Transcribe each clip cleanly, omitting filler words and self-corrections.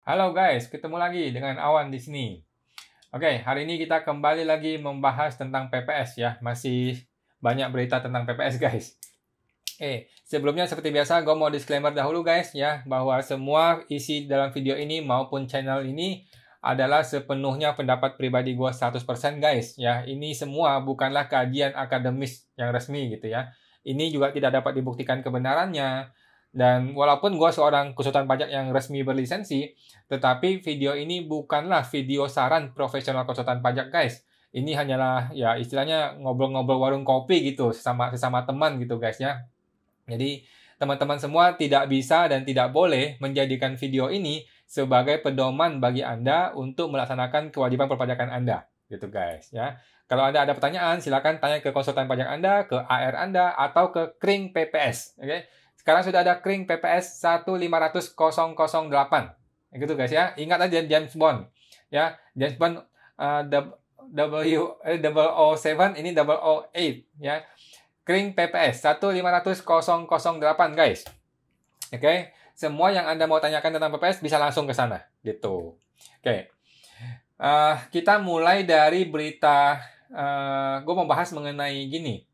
Halo guys, ketemu lagi dengan Awan di sini. Oke, hari ini kita kembali lagi membahas tentang PPS ya. Masih banyak berita tentang PPS guys. Sebelumnya seperti biasa gue mau disclaimer dahulu guys ya, bahwa semua isi dalam video ini maupun channel ini adalah sepenuhnya pendapat pribadi gue 100% guys ya. Ini semua bukanlah kajian akademis yang resmi gitu ya. Ini juga tidak dapat dibuktikan kebenarannya. Dan walaupun gue seorang konsultan pajak yang resmi berlisensi, tetapi video ini bukanlah video saran profesional konsultan pajak guys. Ini hanyalah ya istilahnya ngobrol-ngobrol warung kopi gitu sesama teman gitu guys ya. Jadi teman-teman semua tidak bisa dan tidak boleh menjadikan video ini sebagai pedoman bagi Anda untuk melaksanakan kewajiban perpajakan Anda gitu guys ya. Kalau Anda ada pertanyaan silakan tanya ke konsultan pajak Anda, ke AR Anda atau ke Kring PPS. Oke. Sekarang sudah ada Kring PPS 1500008. Gitu guys ya. Ingat aja James Bond. Ya, James Bond W007 ini 008 ya. Kring PPS 1500008 guys. Oke. Semua yang Anda mau tanyakan tentang PPS bisa langsung ke sana gitu. Oke. Kita mulai dari berita gue mau bahas mengenai gini.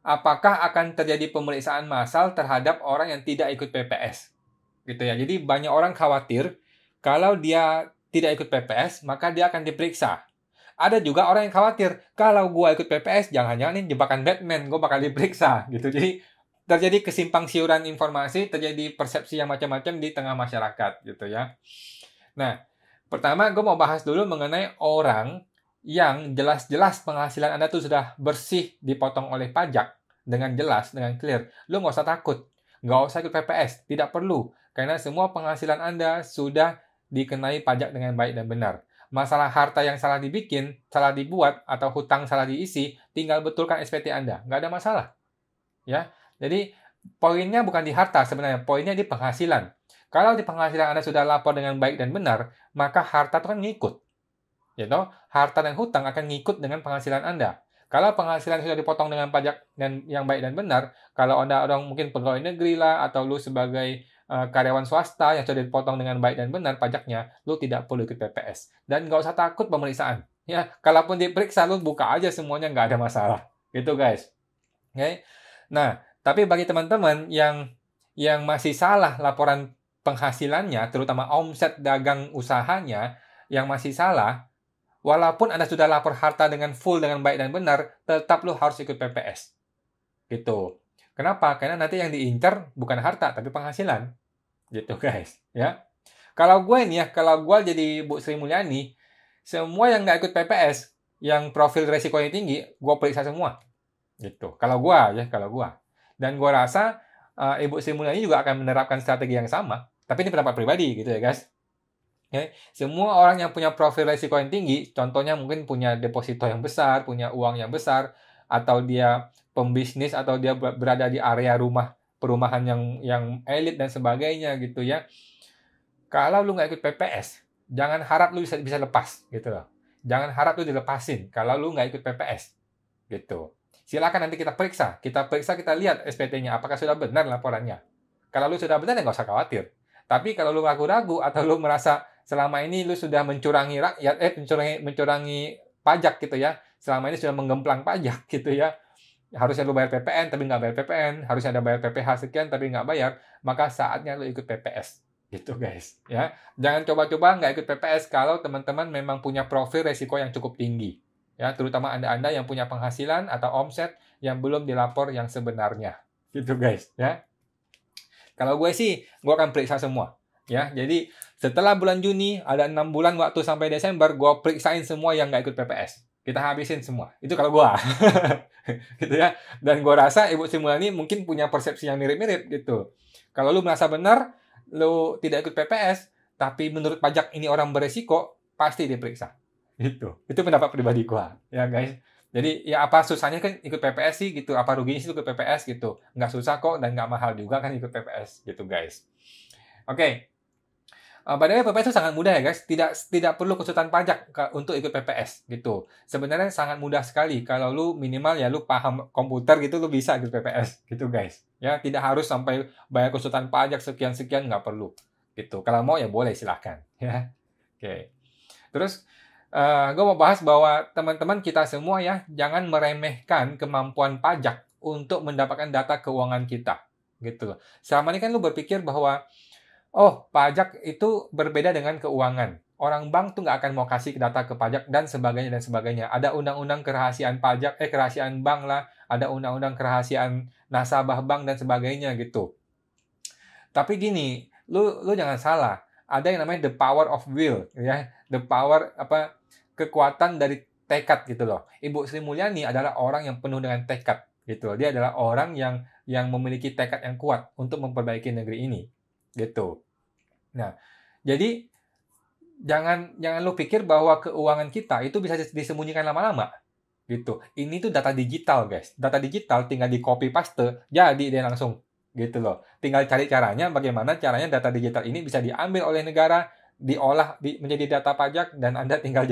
Apakah akan terjadi pemeriksaan massal terhadap orang yang tidak ikut PPS? Gitu ya. Jadi banyak orang khawatir kalau dia tidak ikut PPS, maka dia akan diperiksa. Ada juga orang yang khawatir, kalau gue ikut PPS, jangan-jangan ini jebakan Batman, gue bakal diperiksa. Gitu. Jadi terjadi kesimpang siuran informasi, terjadi persepsi yang macam-macam di tengah masyarakat. Gitu ya. Nah, pertama gue mau bahas dulu mengenai orang yang jelas-jelas penghasilan Anda tuh sudah bersih dipotong oleh pajak dengan jelas, dengan clear. Lu nggak usah takut. Nggak usah ikut PPS. Tidak perlu. Karena semua penghasilan Anda sudah dikenai pajak dengan baik dan benar. Masalah harta yang salah dibikin, salah dibuat, atau hutang salah diisi, tinggal betulkan SPT Anda. Nggak ada masalah. Ya, jadi poinnya bukan di harta sebenarnya. Poinnya di penghasilan. Kalau di penghasilan Anda sudah lapor dengan baik dan benar, maka harta itu kan ngikut. Gitu? Harta dan hutang akan ngikut dengan penghasilan Anda. Kalau penghasilan sudah dipotong dengan pajak dan yang baik dan benar, kalau Anda orang mungkin pegawai negeri lah, atau lu sebagai karyawan swasta yang sudah dipotong dengan baik dan benar pajaknya, lu tidak perlu ikut PPS. Dan nggak usah takut pemeriksaan. Ya, kalaupun diperiksa, lu buka aja semuanya, nggak ada masalah. Gitu guys. Oke? Nah, tapi bagi teman-teman yang masih salah laporan penghasilannya, terutama omset dagang usahanya, yang masih salah, walaupun Anda sudah lapor harta dengan full, dengan baik dan benar, tetap lu harus ikut PPS. Gitu. Kenapa? Karena nanti yang diincar bukan harta, tapi penghasilan. Gitu, guys. Ya. Kalau gue nih ya, kalau gue jadi Bu Sri Mulyani, semua yang nggak ikut PPS, yang profil resikonya tinggi, gue periksa semua. Gitu. Kalau gue ya, kalau gue. Dan gue rasa Ibu Sri Mulyani juga akan menerapkan strategi yang sama. Tapi ini pendapat pribadi gitu ya, guys. Okay. Semua orang yang punya profil resiko yang tinggi, contohnya mungkin punya deposito yang besar, punya uang yang besar, atau dia pembisnis, atau dia berada di area perumahan yang elit dan sebagainya gitu ya. Kalau lu nggak ikut PPS, jangan harap lu bisa lepas gitu loh. Jangan harap lu dilepasin kalau lu nggak ikut PPS gitu. Silakan nanti kita periksa, kita lihat SPT-nya apakah sudah benar laporannya. Kalau lu sudah benar ya nggak usah khawatir. Tapi kalau lu ragu-ragu atau lu merasa selama ini lu sudah mencurangi rakyat, mencurangi pajak gitu ya. Selama ini sudah menggemplang pajak gitu ya. Harusnya lu bayar PPN tapi nggak bayar PPN. Harusnya ada bayar PPh sekian tapi nggak bayar. Maka saatnya lu ikut PPS. Gitu guys. Ya. Jangan coba-coba nggak ikut PPS kalau teman-teman memang punya profil resiko yang cukup tinggi. Ya, terutama Anda-Anda yang punya penghasilan atau omset yang belum dilapor yang sebenarnya. Gitu guys. Ya. Kalau gue sih, gue akan periksa semua. Ya, jadi setelah bulan Juni, ada 6 bulan waktu sampai Desember, gue periksain semua yang nggak ikut PPS. Kita habisin semua. Itu kalau gue. Gitu ya. Dan gue rasa Ibu Sri Mulyani mungkin punya persepsi yang mirip-mirip gitu. Kalau lu merasa benar, lu tidak ikut PPS, tapi menurut pajak ini orang beresiko, pasti diperiksa. Gitu. Itu pendapat pribadi gue. Ya guys. Jadi ya apa susahnya kan ikut PPS sih gitu, apa ruginya sih ikut PPS gitu. Nggak susah kok dan nggak mahal juga kan ikut PPS gitu guys. Oke. Padahal PPS itu sangat mudah ya guys, tidak perlu konsultan pajak untuk ikut PPS gitu. Sebenarnya sangat mudah sekali kalau lu minimal ya lu paham komputer gitu lu bisa ikut PPS gitu guys. Ya tidak harus sampai bayar konsultan pajak sekian-sekian, nggak perlu. Gitu. Kalau mau ya boleh silahkan. Ya. Oke. Terus gue mau bahas bahwa teman-teman kita semua ya, jangan meremehkan kemampuan pajak untuk mendapatkan data keuangan kita. Gitu loh. Selama ini kan lu berpikir bahwa, oh, pajak itu berbeda dengan keuangan. Orang bank tuh nggak akan mau kasih data ke pajak dan sebagainya dan sebagainya. Ada undang-undang kerahasiaan pajak, kerahasiaan bank lah, ada undang-undang kerahasiaan nasabah bank dan sebagainya gitu. Tapi gini, lu jangan salah. Ada yang namanya the power of will, ya, the power kekuatan dari tekad gitu loh. Ibu Sri Mulyani adalah orang yang penuh dengan tekad gitu loh. Dia adalah orang yang memiliki tekad yang kuat untuk memperbaiki negeri ini gitu. Nah, jadi jangan lu pikir bahwa keuangan kita itu bisa disembunyikan lama-lama gitu. Ini tuh data digital, guys. Data digital tinggal di copy paste, jadi dia langsung gitu loh. Tinggal cari caranya bagaimana caranya data digital ini bisa diambil oleh negara, diolah menjadi data pajak dan Anda tinggal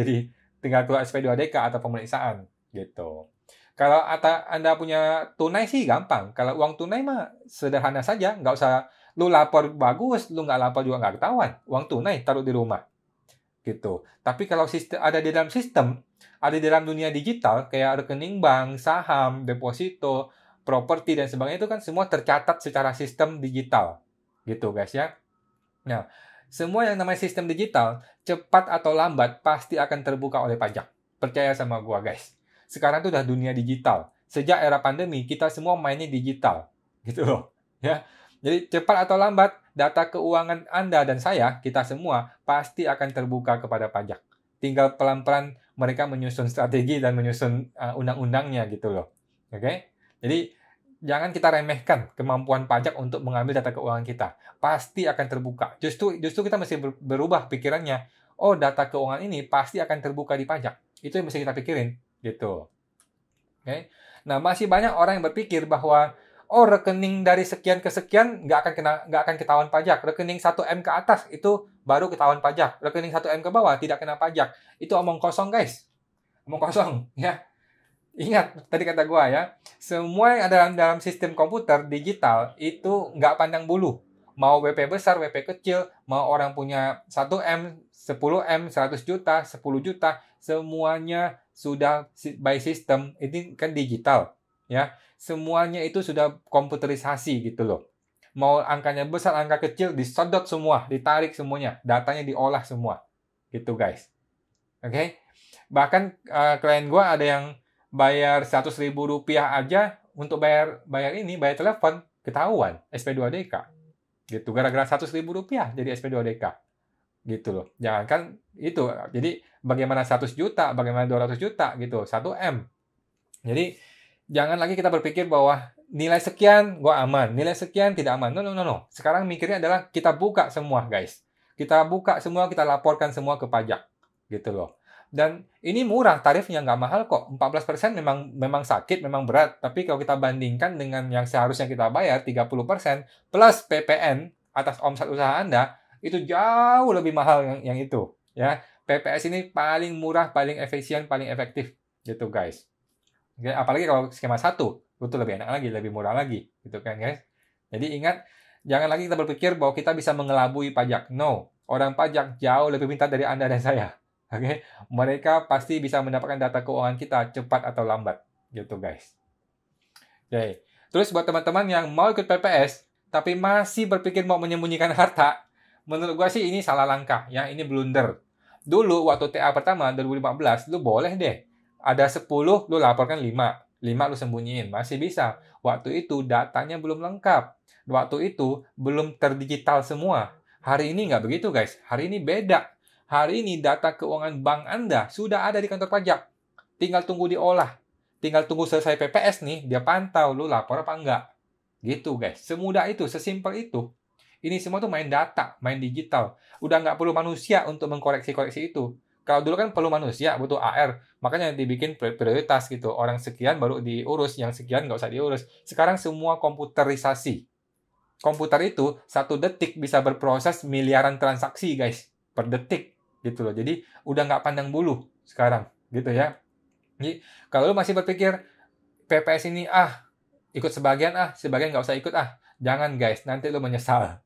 keluar SP2DK atau pemeriksaan gitu. Kalau Anda punya tunai sih gampang. Kalau uang tunai mah sederhana saja, nggak usah lu lapor bagus, lu nggak lapor juga nggak ketahuan. Uang tunai taruh di rumah gitu. Tapi kalau ada di dalam sistem, ada di dalam dunia digital kayak rekening bank, saham, deposito, properti dan sebagainya itu kan semua tercatat secara sistem digital. Gitu guys ya. Nah, semua yang namanya sistem digital, cepat atau lambat pasti akan terbuka oleh pajak. Percaya sama gua guys. Sekarang itu udah dunia digital. Sejak era pandemi kita semua mainnya digital. Gitu loh. Ya. Jadi cepat atau lambat data keuangan Anda dan saya, kita semua pasti akan terbuka kepada pajak. Tinggal pelan-pelan mereka menyusun strategi dan menyusun undang-undangnya gitu loh. Oke? Jadi jangan kita remehkan kemampuan pajak untuk mengambil data keuangan kita. Pasti akan terbuka. Justru kita mesti berubah pikirannya. Oh, data keuangan ini pasti akan terbuka di pajak. Itu yang mesti kita pikirin gitu. Oke? Nah, masih banyak orang yang berpikir bahwa oh, rekening dari sekian ke sekian nggak akan ketahuan pajak. Rekening 1M ke atas itu baru ketahuan pajak. Rekening 1M ke bawah tidak kena pajak. Itu omong kosong, guys. Omong kosong, ya. Ingat, tadi kata gua ya, semua yang ada dalam sistem komputer digital itu nggak pandang bulu. Mau WP besar, WP kecil, mau orang punya 1M, 10M, 100 juta, 10 juta, semuanya sudah by system, ini kan digital, ya. Semuanya itu sudah komputerisasi gitu loh. Mau angkanya besar, angka kecil, disodot semua, ditarik semuanya, datanya diolah semua. Gitu guys. Oke? Bahkan klien gue ada yang bayar Rp100.000 aja untuk bayar telepon, ketahuan SP2DK. Gitu, gara-gara Rp100.000 jadi SP2DK. Gitu loh. Jangankan itu. Jadi bagaimana 100 juta, bagaimana 200 juta gitu, 1M. Jadi jangan lagi kita berpikir bahwa nilai sekian gue aman, nilai sekian tidak aman. No. Sekarang mikirnya adalah kita buka semua, guys. Kita buka semua, kita laporkan semua ke pajak. Gitu loh. Dan ini murah, tarifnya nggak mahal kok. 14% memang sakit, memang berat. Tapi kalau kita bandingkan dengan yang seharusnya kita bayar, 30% plus PPN atas omset usaha Anda, itu jauh lebih mahal yang itu. Ya, PPS ini paling murah, paling efisien, paling efektif. Gitu, guys. Oke, apalagi kalau skema 1, itu lebih enak lagi, lebih murah lagi, gitu kan guys. Jadi ingat, jangan lagi kita berpikir bahwa kita bisa mengelabui pajak. No, orang pajak jauh lebih pintar dari Anda dan saya. Oke, mereka pasti bisa mendapatkan data keuangan kita cepat atau lambat, gitu guys. Oke, terus buat teman-teman yang mau ikut PPS, tapi masih berpikir mau menyembunyikan harta, menurut gua sih ini salah langkah, ya, ini blunder. Dulu waktu TA pertama 2015, lu boleh deh. Ada 10, lu laporkan 5. 5 lu sembunyiin, masih bisa. Waktu itu datanya belum lengkap. Waktu itu belum terdigital semua. Hari ini nggak begitu guys. Hari ini beda. Hari ini data keuangan bank Anda sudah ada di kantor pajak. Tinggal tunggu diolah. Tinggal tunggu selesai PPS nih, dia pantau lu lapor apa enggak. Gitu guys. Semudah itu, sesimpel itu. Ini semua tuh main data, main digital. Udah nggak perlu manusia untuk mengkoreksi-koreksi itu. Kalau dulu kan perlu manusia, butuh AR. Makanya dibikin prioritas gitu. Orang sekian baru diurus, yang sekian nggak usah diurus. Sekarang semua komputerisasi. Komputer itu 1 detik bisa berproses miliaran transaksi, guys. Per detik. Gitu loh. Jadi udah nggak pandang bulu sekarang. Gitu ya. Jadi kalau lu masih berpikir, PPS ini ikut sebagian sebagian nggak usah ikut Jangan guys, nanti lu menyesal.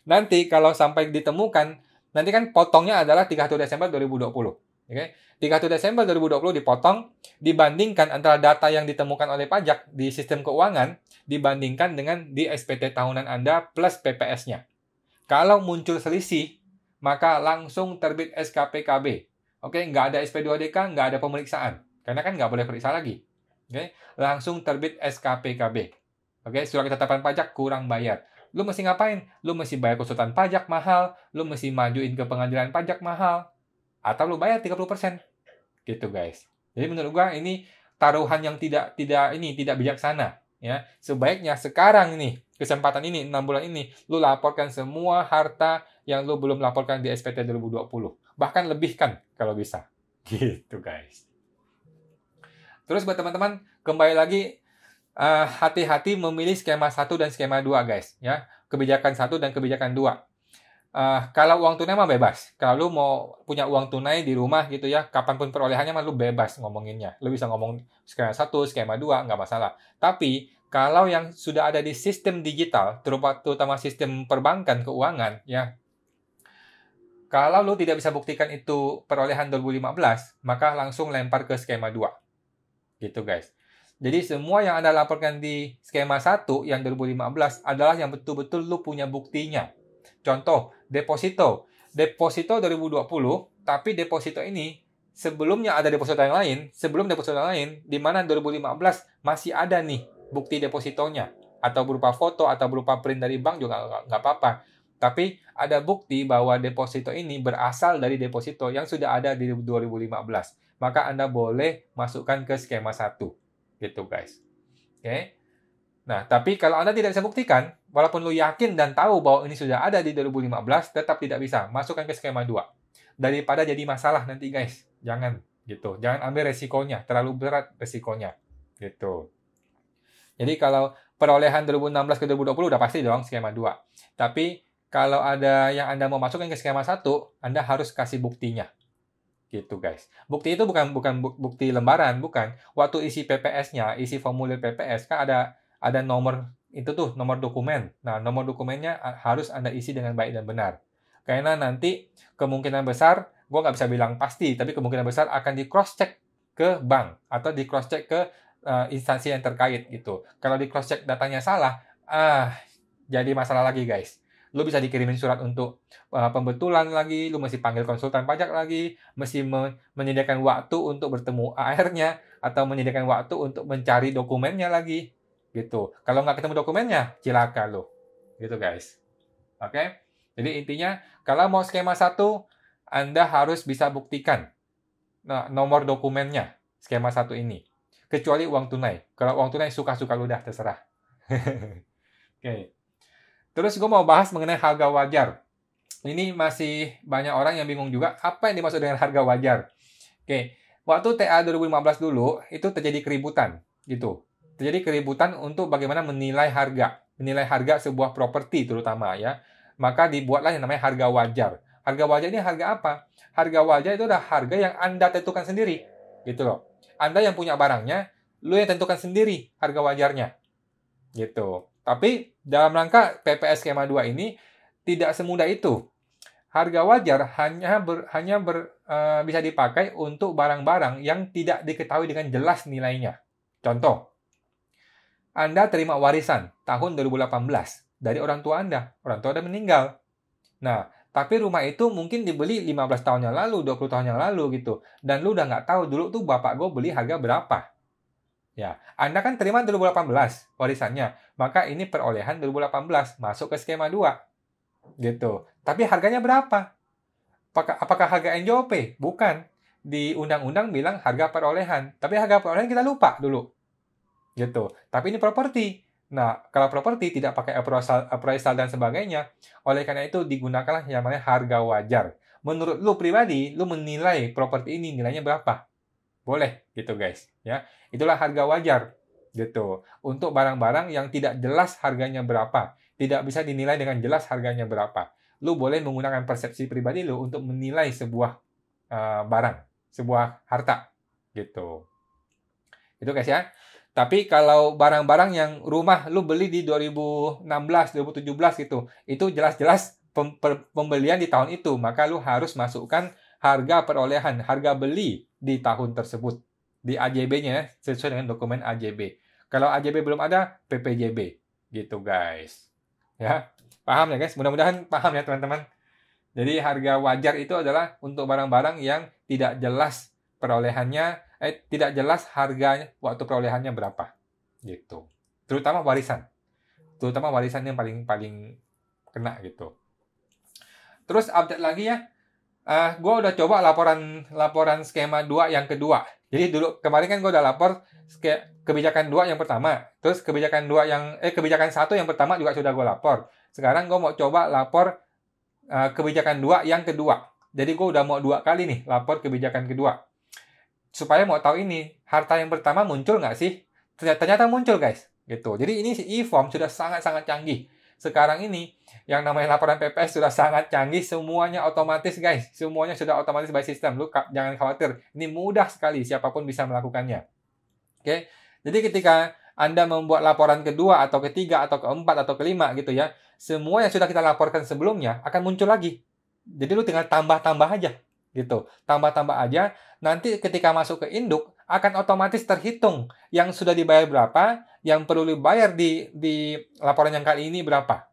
Nanti kalau sampai ditemukan, nanti kan potongnya adalah 31 Desember 2020. Oke? 31 Desember 2020 dipotong, dibandingkan antara data yang ditemukan oleh pajak di sistem keuangan, dibandingkan dengan di SPT tahunan Anda plus PPS-nya. Kalau muncul selisih, maka langsung terbit SKPKB. Oke, nggak ada SP2DK, nggak ada pemeriksaan. Karena kan nggak boleh periksa lagi. Oke, langsung terbit SKPKB. Oke, surat ketetapan pajak kurang bayar. Lu mesti ngapain? Lu mesti bayar konsultan pajak mahal, lu mesti majuin ke pengadilan pajak mahal, atau lu bayar 30%. Gitu, guys. Jadi menurut gua ini taruhan yang tidak bijaksana, ya. Sebaiknya sekarang ini, kesempatan ini 6 bulan ini, lu laporkan semua harta yang lu belum laporkan di SPT 2020. Bahkan lebihkan kalau bisa. Gitu, guys. Terus buat teman-teman, kembali lagi hati-hati memilih skema 1 dan skema 2, guys, ya. Kebijakan 1 dan kebijakan 2. Kalau uang tunai mah bebas. Kalau lu mau punya uang tunai di rumah gitu ya, kapanpun perolehannya mah lu bebas ngomonginnya. Lu bisa ngomong skema 1, skema 2, nggak masalah. Tapi, kalau yang sudah ada di sistem digital, terutama sistem perbankan keuangan, ya, kalau lu tidak bisa buktikan itu perolehan 2015, maka langsung lempar ke skema 2. Gitu, guys. Jadi semua yang Anda laporkan di skema 1 yang 2015 adalah yang betul-betul lu punya buktinya. Contoh, deposito. Deposito 2020, tapi deposito ini sebelumnya ada deposito yang lain, sebelum deposito yang lain, di mana 2015 masih ada nih bukti depositonya. Atau berupa foto, atau berupa print dari bank juga nggak apa-apa. Tapi ada bukti bahwa deposito ini berasal dari deposito yang sudah ada di 2015. Maka Anda boleh masukkan ke skema 1. Gitu, guys. Oke. Nah, tapi kalau Anda tidak bisa buktikan, walaupun lu yakin dan tahu bahwa ini sudah ada di 2015, tetap tidak bisa. Masukkan ke skema 2. Daripada jadi masalah nanti, guys. Jangan, gitu. Jangan ambil resikonya. Terlalu berat resikonya. Gitu. Jadi kalau perolehan 2016 ke 2020 udah pasti dong skema 2. Tapi kalau ada yang Anda mau masukkan ke skema 1, Anda harus kasih buktinya. Gitu, guys. Bukti itu bukan bukti lembaran, bukan. Waktu isi PPS-nya, isi formulir PPS, kan ada nomor itu tuh, nomor dokumen. Nah, nomor dokumennya harus Anda isi dengan baik dan benar. Karena nanti kemungkinan besar, gue nggak bisa bilang pasti, tapi kemungkinan besar akan di cross-check ke bank atau di cross-check ke instansi yang terkait gitu. Kalau di cross-check datanya salah, jadi masalah lagi, guys. Lu bisa dikirimin surat untuk pembetulan lagi, lu mesti panggil konsultan pajak lagi, mesti menyediakan waktu untuk bertemu AR-nya, atau menyediakan waktu untuk mencari dokumennya lagi, gitu. Kalau nggak ketemu dokumennya, cilaka lu. Gitu, guys. Oke? Jadi intinya, kalau mau skema 1, Anda harus bisa buktikan nomor dokumennya, skema 1 ini. Kecuali uang tunai. Kalau uang tunai, suka-suka lu dah, terserah. Oke. Terus gue mau bahas mengenai harga wajar. Ini masih banyak orang yang bingung juga, apa yang dimaksud dengan harga wajar. Oke, waktu TA 2015 dulu, itu terjadi keributan. Gitu. Terjadi keributan untuk bagaimana menilai harga. Menilai harga sebuah properti terutama, ya. Maka dibuatlah yang namanya harga wajar. Harga wajar ini harga apa? Harga wajar itu adalah harga yang Anda tentukan sendiri. Gitu loh. Anda yang punya barangnya, lu yang tentukan sendiri harga wajarnya. Gitu. Tapi dalam rangka PPS skema 2 ini tidak semudah itu. Harga wajar hanya bisa dipakai untuk barang-barang yang tidak diketahui dengan jelas nilainya. Contoh, Anda terima warisan tahun 2018 dari orang tua Anda. Orang tua Anda meninggal. Nah, tapi rumah itu mungkin dibeli 15 tahun yang lalu, 20 tahun yang lalu gitu. Dan lu udah nggak tahu dulu tuh bapak gue beli harga berapa. Ya, Anda kan terima 2018 warisannya, maka ini perolehan 2018 masuk ke skema 2. Gitu. Tapi harganya berapa? Apakah harga NJOP? Bukan. Di undang-undang bilang harga perolehan, tapi harga perolehan kita lupa dulu. Gitu. Tapi ini properti. Nah, kalau properti tidak pakai appraisal dan sebagainya, oleh karena itu digunakanlah yang namanya harga wajar. Menurut lu pribadi, lu menilai properti ini nilainya berapa? Boleh gitu, guys, ya. Itulah harga wajar gitu. Untuk barang-barang yang tidak jelas harganya berapa, tidak bisa dinilai dengan jelas harganya berapa. Lu boleh menggunakan persepsi pribadi lu untuk menilai sebuah barang, sebuah harta gitu. Itu, guys, ya. Tapi kalau barang-barang yang rumah lu beli di 2016, 2017 gitu, itu jelas-jelas pembelian di tahun itu, maka lu harus masukkan harga perolehan, harga beli di tahun tersebut di AJB-nya sesuai dengan dokumen AJB. Kalau AJB belum ada, PPJB gitu guys. Ya, paham ya guys? Mudah-mudahan paham ya teman-teman. Jadi harga wajar itu adalah untuk barang-barang yang tidak jelas perolehannya, tidak jelas harganya waktu perolehannya berapa, gitu. Terutama warisan yang paling kena gitu. Terus update lagi ya, gue udah coba laporan skema 2 yang kedua. Jadi dulu kemarin kan gue udah lapor kebijakan 2 yang pertama, terus kebijakan 1 yang pertama juga sudah gue lapor. Sekarang gue mau coba lapor kebijakan 2 yang kedua. Jadi gue udah mau 2 kali nih lapor kebijakan kedua. Supaya mau tahu ini, harta yang pertama muncul nggak sih? Ternyata muncul guys. Gitu. Jadi ini e-form sudah sangat-sangat canggih. Sekarang ini, yang namanya laporan PPS sudah sangat canggih. Semuanya otomatis guys. Semuanya sudah otomatis by system. Lu jangan khawatir. Ini mudah sekali. Siapapun bisa melakukannya. Oke. Jadi ketika Anda membuat laporan kedua, atau ketiga, atau keempat, atau kelima gitu ya. Semua yang sudah kita laporkan sebelumnya akan muncul lagi. Jadi lu tinggal tambah-tambah aja. Gitu. Tambah-tambah aja. Nanti ketika masuk ke induk, akan otomatis terhitung yang sudah dibayar berapa, yang perlu dibayar di laporan yang kali ini berapa.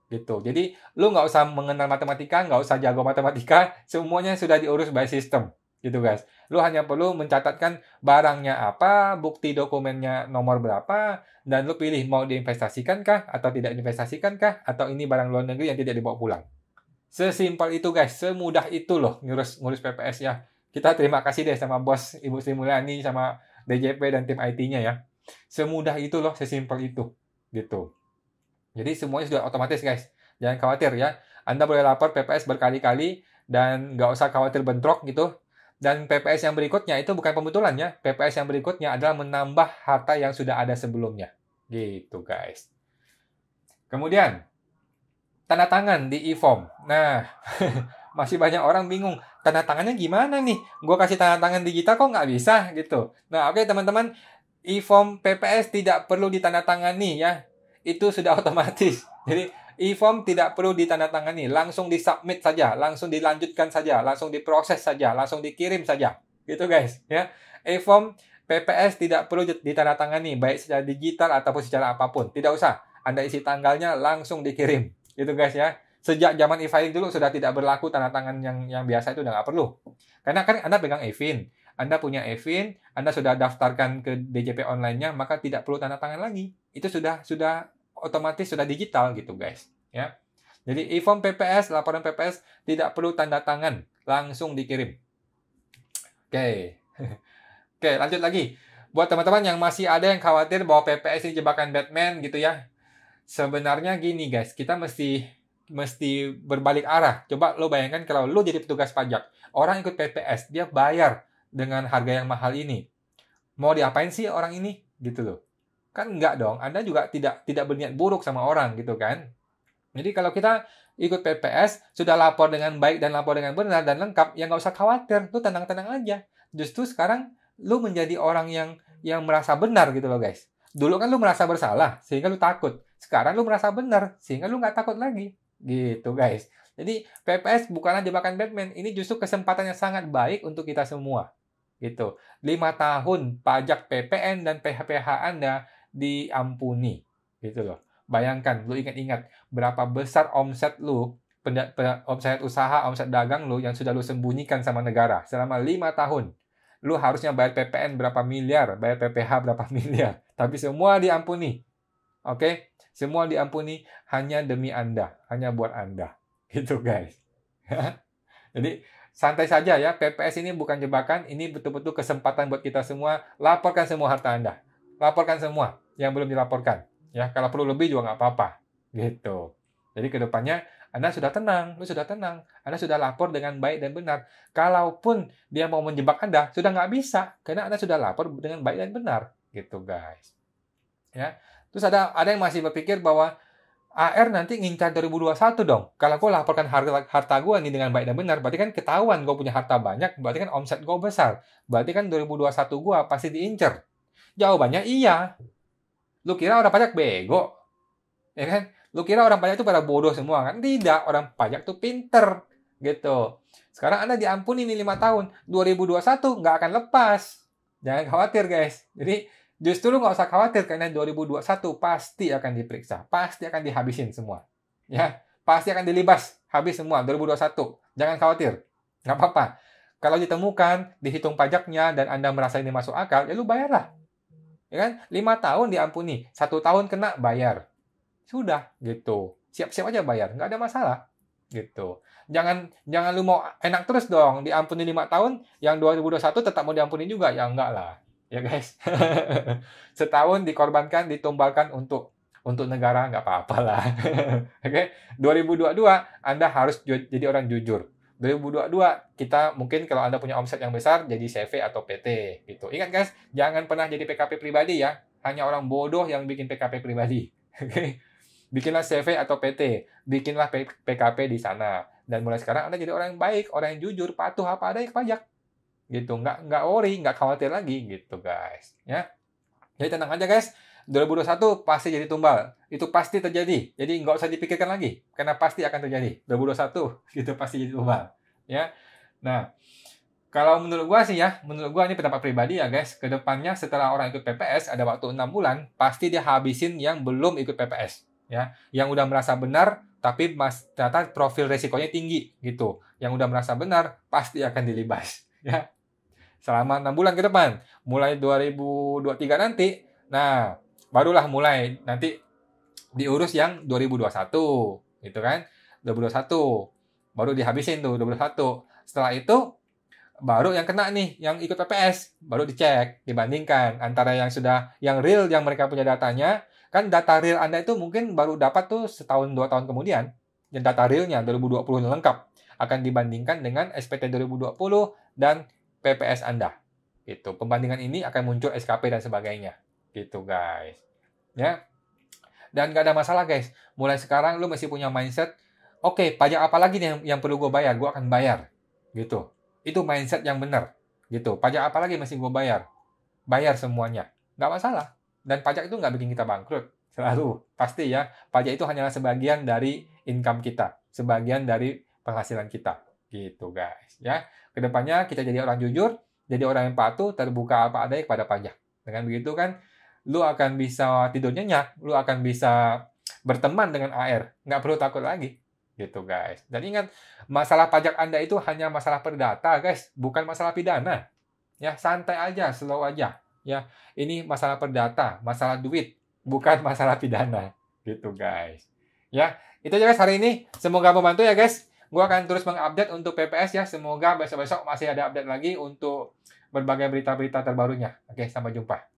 Gitu. Jadi, lu nggak usah mengenal matematika, nggak usah jago matematika, semuanya sudah diurus by system. Gitu guys. Lu hanya perlu mencatatkan barangnya apa, bukti dokumennya nomor berapa, dan lu pilih mau diinvestasikan kah, atau tidak diinvestasikan kah, atau ini barang luar negeri yang tidak dibawa pulang. Sesimpel itu guys, semudah itu loh ngurus PPS ya. Kita terima kasih deh sama bos Ibu Sri Mulyani, sama DJP dan tim IT-nya ya. Semudah itu loh, sesimpel itu. Gitu. Jadi semuanya sudah otomatis guys. Jangan khawatir ya. Anda boleh lapor PPS berkali-kali dan nggak usah khawatir bentrok gitu. Dan PPS yang berikutnya itu bukan pembetulan ya. PPS yang berikutnya adalah menambah harta yang sudah ada sebelumnya. Gitu guys. Kemudian, tanda tangan di e-form. Nah, masih banyak orang bingung. Tanda tangannya gimana nih? Gue kasih tanda tangan digital kok nggak bisa gitu. Nah, oke teman-teman. E-form PPS tidak perlu ditandatangani ya. Itu sudah otomatis. Jadi, e-form tidak perlu ditandatangani. Langsung disubmit saja. Langsung dilanjutkan saja. Langsung diproses saja. Langsung dikirim saja. Gitu guys. Ya. E-form PPS tidak perlu ditandatangani. Baik secara digital ataupun secara apapun. Tidak usah. Anda isi tanggalnya langsung dikirim. Gitu guys ya. Sejak zaman e-filing dulu sudah tidak berlaku tanda tangan yang biasa itu udah nggak perlu. Karena kan Anda pegang e-fin. Anda punya e-fin, Anda sudah daftarkan ke DJP online-nya, maka tidak perlu tanda tangan lagi. Itu sudah otomatis, sudah digital gitu guys. Ya. Jadi e-form PPS, laporan PPS tidak perlu tanda tangan. Langsung dikirim. Oke. Oke, lanjut lagi. Buat teman-teman yang masih ada yang khawatir bahwa PPS ini jebakan Batman gitu ya. Sebenarnya gini guys, kita mesti berbalik arah. Coba lo bayangkan kalau lo jadi petugas pajak. Orang ikut PPS, dia bayar dengan harga yang mahal ini. Mau diapain sih orang ini? Gitu loh. Kan enggak dong. Anda juga tidak berniat buruk sama orang gitu kan. Jadi kalau kita ikut PPS, sudah lapor dengan baik dan lapor dengan benar dan lengkap, ya nggak usah khawatir. Lo tenang-tenang aja. Justru sekarang lo menjadi orang yang merasa benar gitu loh guys. Dulu kan lo merasa bersalah, sehingga lo takut. Sekarang lo merasa benar, sehingga lo nggak takut lagi. Gitu guys. Jadi PPS bukanlah jebakan Batman. Ini justru kesempatan yang sangat baik untuk kita semua. Gitu. 5 tahun pajak PPN dan PHPH Anda diampuni. Gitu loh. Bayangkan, lu ingat-ingat berapa besar omset lu, omset usaha, omset dagang lu yang sudah lu sembunyikan sama negara selama 5 tahun. Lu harusnya bayar PPN berapa miliar, bayar PPH berapa miliar. Tapi semua diampuni. Oke? Semua diampuni hanya demi Anda, hanya buat Anda. Gitu guys. Jadi santai saja ya, PPS ini bukan jebakan, ini betul-betul kesempatan buat kita semua. Laporkan semua harta Anda. Laporkan semua yang belum dilaporkan. Ya, kalau perlu lebih juga nggak apa-apa. Gitu. Jadi kedepannya Anda sudah tenang, lu sudah tenang. Anda sudah lapor dengan baik dan benar. Kalaupun dia mau menjebak Anda, sudah nggak bisa. Karena Anda sudah lapor dengan baik dan benar. Gitu guys. Ya. Terus ada yang masih berpikir bahwa AR nanti ngincar 2021 dong. Kalau gue laporkan harta gue nih dengan baik dan benar, berarti kan ketahuan gue punya harta banyak, berarti kan omset gue besar. Berarti kan 2021 gue pasti diincar. Jawabannya iya. Lu kira orang pajak bego? Ya kan? Lu kira orang pajak itu pada bodoh semua kan? Tidak, orang pajak tuh pinter. Gitu. Sekarang Anda diampuni nih 5 tahun. 2021 nggak akan lepas. Jangan khawatir, guys. Jadi, justru lu nggak usah khawatir karena 2021 pasti akan diperiksa. Pasti akan dihabisin semua. Ya, pasti akan dilibas. Habis semua 2021. Jangan khawatir. Nggak apa-apa. Kalau ditemukan, dihitung pajaknya, dan Anda merasa ini masuk akal, ya lu bayarlah. Ya kan? 5 tahun diampuni. 1 tahun kena, bayar. Sudah, gitu. Siap-siap aja bayar. Nggak ada masalah. Gitu. Jangan lu mau enak terus dong. Diampuni 5 tahun, yang 2021 tetap mau diampuni juga. Ya enggak lah. Ya guys. Setahun dikorbankan, ditumbalkan untuk negara, nggak apa-apa lah. Oke? 2022, Anda harus jadi orang jujur. 2022, kita mungkin kalau Anda punya omset yang besar, jadi CV atau PT. Gitu. Ingat guys, jangan pernah jadi PKP pribadi ya. Hanya orang bodoh yang bikin PKP pribadi. Oke? Bikinlah CV atau PT. Bikinlah PKP di sana. Dan mulai sekarang Anda jadi orang yang baik, orang yang jujur, patuh apa adanya ke pajak. Gitu. Nggak worry, nggak khawatir lagi. Gitu guys. Ya. Jadi tenang aja guys. 2021 pasti jadi tumbal. Itu pasti terjadi. Jadi nggak usah dipikirkan lagi. Karena pasti akan terjadi. 2021 gitu pasti jadi tumbal. Ya. Nah, kalau menurut gua sih ya, menurut gua ini pendapat pribadi ya guys. Kedepannya setelah orang ikut PPS ada waktu 6 bulan, pasti dia habisin yang belum ikut PPS. Ya, yang udah merasa benar, tapi ternyata profil resikonya tinggi gitu. Yang udah merasa benar, pasti akan dilibas. Ya, selama 6 bulan ke depan. Mulai 2023 nanti, nah, barulah mulai nanti diurus yang 2021, gitu kan? 2021, baru dihabisin tuh 2021. Setelah itu, baru yang kena nih, yang ikut PPS, baru dicek, dibandingkan antara yang real, yang mereka punya datanya, kan data real Anda itu mungkin baru dapat tuh setahun 2 tahun kemudian, dan data realnya 2020 lengkap, akan dibandingkan dengan SPT 2020 dan PPS Anda. Gitu. Pembandingan ini akan muncul SKP dan sebagainya. Gitu guys. Ya. Dan nggak ada masalah guys. Mulai sekarang lu masih punya mindset, oke, pajak apa lagi nih yang perlu gue bayar? Gue akan bayar. Gitu. Itu mindset yang benar. Gitu. Pajak apa lagi masih gue bayar? Bayar semuanya. Nggak masalah. Dan pajak itu nggak bikin kita bangkrut. Selalu. Pasti ya. Pajak itu hanyalah sebagian dari income kita. Sebagian dari penghasilan kita. Gitu guys. Ya. Kedepannya kita jadi orang jujur. Jadi orang yang patuh. Terbuka apa adanya kepada pajak. Dengan begitu kan, lu akan bisa tidur nyenyak. Lu akan bisa berteman dengan AR. Nggak perlu takut lagi. Gitu guys. Dan ingat, masalah pajak Anda itu hanya masalah perdata guys. Bukan masalah pidana. Ya, santai aja, slow aja. Ya, ini masalah perdata, masalah duit, bukan masalah pidana. Gitu, guys. Ya, itu aja guys hari ini. Semoga membantu ya, guys. Gua akan terus mengupdate untuk PPS ya. Semoga besok-besok masih ada update lagi untuk berbagai berita-berita terbarunya. Oke, sampai jumpa.